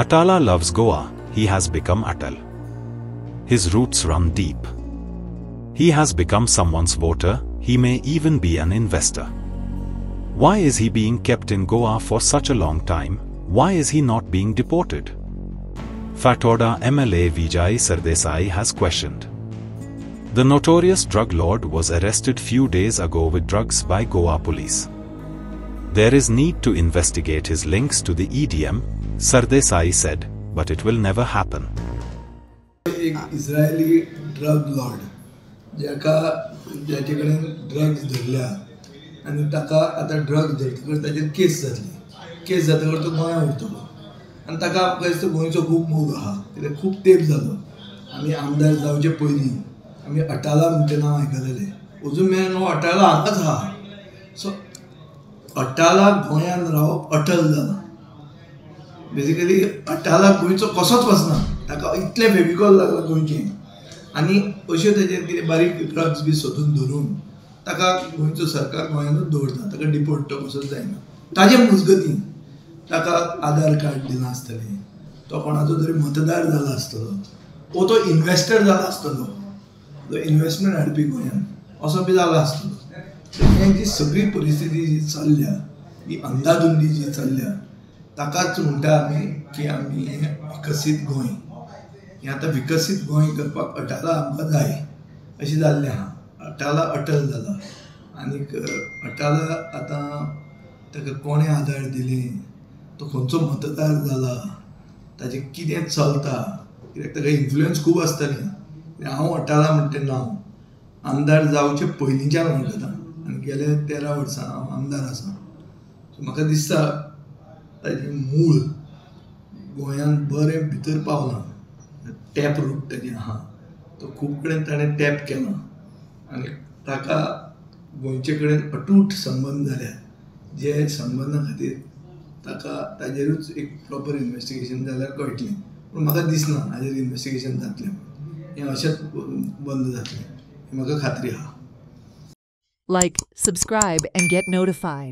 Atala loves Goa, he has become Atal. His roots run deep. He has become someone's voter, he may even be an investor. Why is he being kept in Goa for such a long time? Why is he not being deported? Fatoda MLA Vijay Sardesai has questioned. The notorious drug lord was arrested few days ago with drugs by Goa police. There is need to investigate his links to the EDM, Sardesai said, but it will never happen. एक Israeli drug Lord ज्याचे कडेन drugs धरल्या आनी ताका आतां drugs धरतकर ताचेर केस जातकर तो गोंयांत उरतलो आनी ताका आमकां दिसता गोंयचो खूब मोग आहा कित्याक खूब तेंप जालो आमी आमदार जावचे पयलीं आमी अटाला म्हणटा नांव आयकलेलें अजून मेरेन हो अटाला हांगाच आहा सो अटाला गोंयांत रावप अटल जाला बेसिकली अटाला गोंयचो कसोच वचना ताका इतलें फेविकॉल लागला गोंयचें आनी अश्यो तेजेर कितें बारीक ड्रग्स बी सोदून धरून ताका गोंयचो सरकार गोंयांतूच दवरता ताका डिपोर्ट तो कसोच जायना ताजे मजगतीं ताका आधार कार्ड दिलां आसतलें तो कोणाचो तरी मतदार जाला आसतलो वो तो इन्वेस्टर जाला आसतलो तो इन्वेस्टमेंट हाडपी गोंयांत असो बी जाला आसतलो ही जी सगळी परिस्थिती जी चल्ल्या ही अंधाधुंदी जी चल्ल्या ताकाच म्हणटा आमी की आमी विकसीत गोंय हें आतां विकसीत गोंय करपाक अटाला आमकां जाय अशें जाल्लें आहा अटाला अटल जाला आनीक अटाला आतां ताका कोणें आधार दिले तो खंयचो मतदार जाला ताजें कितें चलता कित्याक ताका इन्फ्लुयन्स खूब आसतलें हांव अटाला म्हणटा तें नांव आमदार जावचे पयलींच्यान वळखता आनी गेले 13 वर्सां हांव आमदार आसा सो म्हाका दिसता ताजें मूळ गोंयांत बरें भितर पावलां टॅप रूट ताजें आहा तो खूब कडेन ताणें टॅप केला आनी ताका गोंयचे कडेन अटूट संबंद जाल्यात जे संबंदा खातीर ताका ताजेरूच एक प्रॉपर इन्वेस्टिगेशन जाल्यार कळटलें पूण म्हाका दिसना हाजेर इन्वेस्टिगेशन जातलें हें अशेंच बंद जातलें ही म्हाका खात्री आहा. Like, subscribe and get notified.